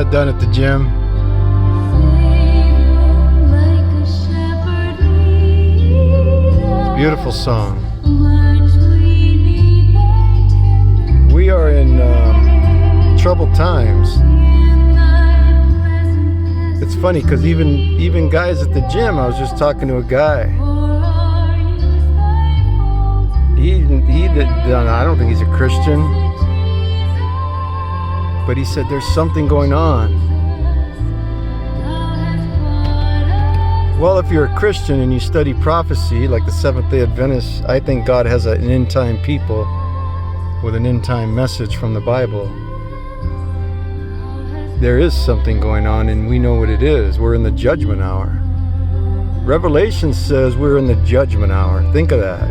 got done at the gym. Beautiful song. We are in troubled times. It's funny because even guys at the gym, I was just talking to a guy. I don't think he's a Christian, but he said there's something going on. Well, if you're a Christian and you study prophecy, like the Seventh-day Adventists, I think God has an end-time people with an end-time message from the Bible. There is something going on, and we know what it is. We're in the judgment hour. Revelation says we're in the judgment hour. Think of that.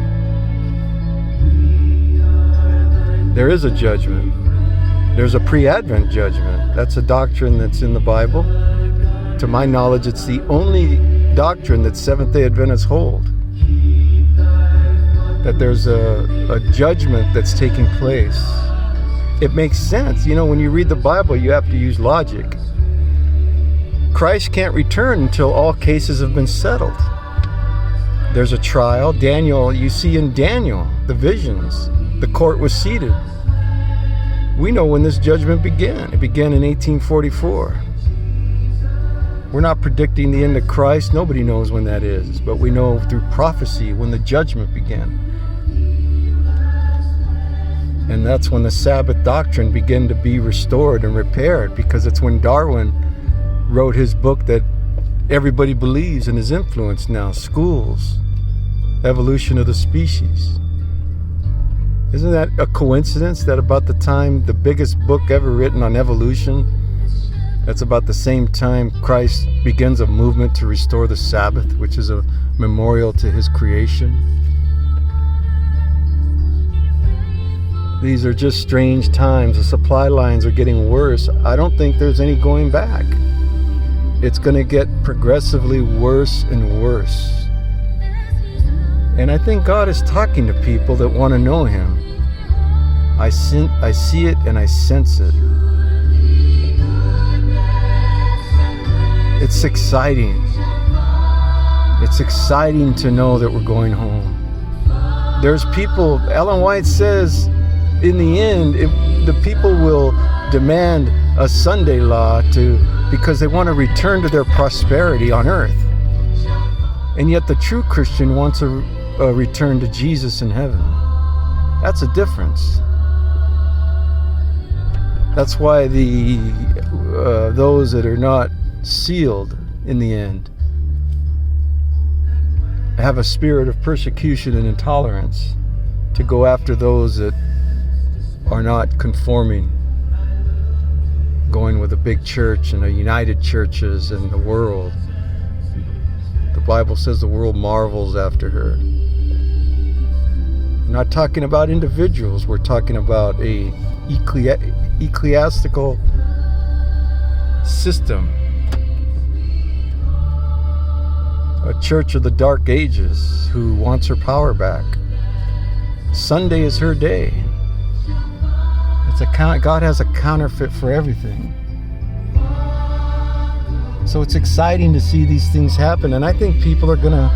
There is a judgment. There's a pre-Advent judgment. That's a doctrine that's in the Bible. To my knowledge, it's the only doctrine that Seventh-day Adventists hold. That there's a judgment that's taking place. It makes sense. You know, when you read the Bible, you have to use logic. Christ can't return until all cases have been settled. There's a trial. Daniel, you see in Daniel, the visions. The court was seated. We know when this judgment began. It began in 1844. We're not predicting the end of Christ. Nobody knows when that is. But we know through prophecy when the judgment began. And that's when the Sabbath doctrine began to be restored and repaired, because it's when Darwin wrote his book that everybody believes and is influenced now. Schools. Evolution of the Species. Isn't that a coincidence that about the time the biggest book ever written on evolution, that's about the same time Christ begins a movement to restore the Sabbath, which is a memorial to his creation? These are just strange times. The supply lines are getting worse. I don't think there's any going back. It's going to get progressively worse and worse. And I think God is talking to people that want to know him. I see it and I sense it. It's exciting. It's exciting to know that we're going home. There's people, Ellen White says, in the end, the people will demand a Sunday law because they want to return to their prosperity on earth. And yet the true Christian wants a return to Jesus in heaven. That's a difference. That's why those that are not sealed in the end have a spirit of persecution and intolerance to go after those that are not conforming, going with a big church and a united churches and the world. The Bible says the world marvels after her. We're not talking about individuals. We're talking about a ecclesiastical system. A church of the dark ages who wants her power back. Sunday is her day. God has a counterfeit for everything. So it's exciting to see these things happen, and I think people are gonna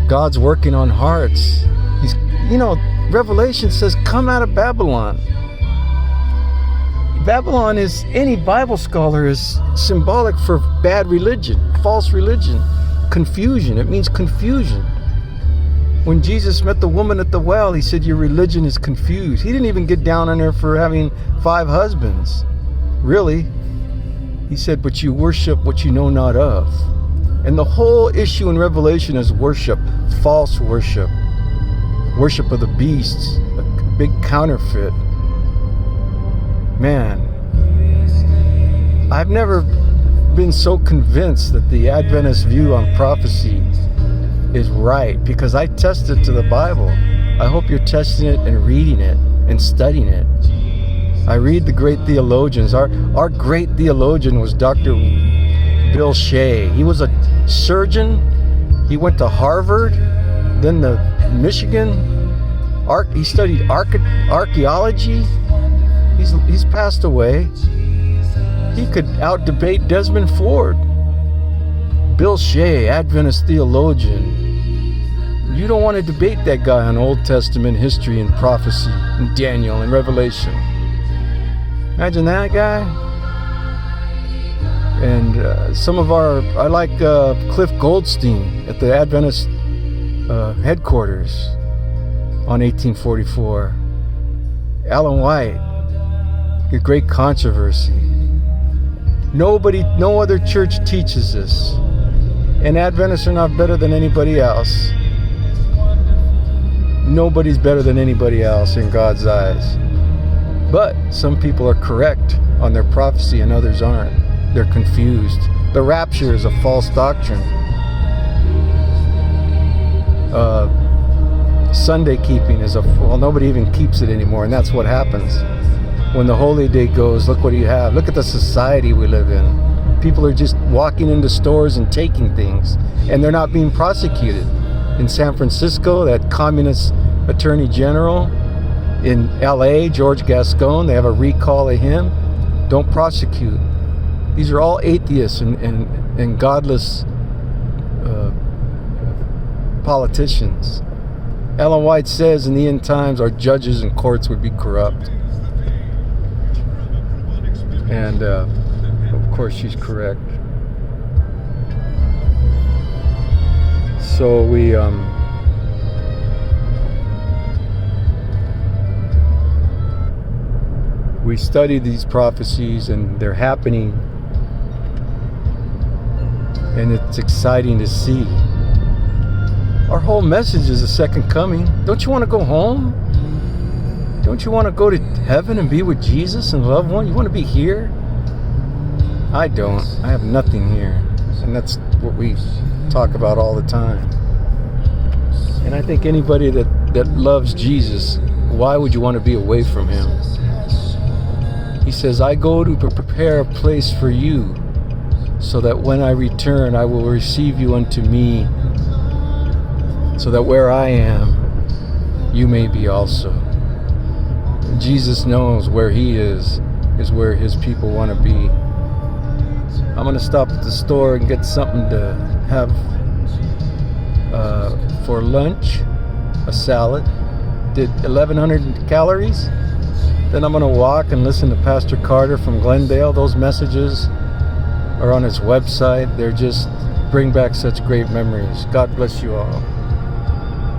God's working on hearts. Revelation says, come out of Babylon. Babylon is, any Bible scholar, is symbolic for bad religion, false religion, confusion. It means confusion. When Jesus met the woman at the well, he said, your religion is confused. He didn't even get down on her for having 5 husbands. Really. He said, but you worship what you know not of. And the whole issue in Revelation is worship, false worship. Worship of the beasts, a big counterfeit. Man, I've never been so convinced that the Adventist view on prophecy is right, because I test it to the Bible. I hope you're testing it and reading it and studying it. I read the great theologians. Our great theologian was Dr. Bill Shea. He was a surgeon. He went to Harvard, then the Michigan. He studied archaeology. He's passed away. He could out-debate Desmond Ford. Bill Shea, Adventist theologian. You don't want to debate that guy on Old Testament history and prophecy and Daniel and Revelation. Imagine that guy. And I like Cliff Goldstein at the Adventist headquarters on 1844. Ellen White, a great controversy. No other church teaches this. And Adventists are not better than anybody else. Nobody's better than anybody else in God's eyes. But some people are correct on their prophecy and others aren't. They're confused. The rapture is a false doctrine. Sunday keeping is nobody even keeps it anymore, and that's what happens. When the holy day goes, look what you have. Look at the society we live in. People are just walking into stores and taking things, and they're not being prosecuted. In San Francisco, that communist attorney general. In LA, George Gascon, they have a recall of him. Don't prosecute. These are all atheists and godless politicians. Ellen White says in the end times our judges and courts would be corrupt. And of course she's correct. So we study these prophecies and they're happening, and it's exciting to see. Our whole message is the second coming. Don't you want to go home? Don't you want to go to heaven and be with Jesus and loved one? You want to be here? I don't. I have nothing here. And that's what we talk about all the time. And I think anybody that loves Jesus, why would you want to be away from him? He says, I go to prepare a place for you, so that when I return, I will receive you unto me, so that where I am, you may be also. Jesus knows where he is where his people want to be. I'm going to stop at the store and get something to have for lunch, a salad. Did 1,100 calories. Then I'm going to walk and listen to Pastor Carter from Glendale. Those messages are on his website. They're just bring back such great memories. God bless you all.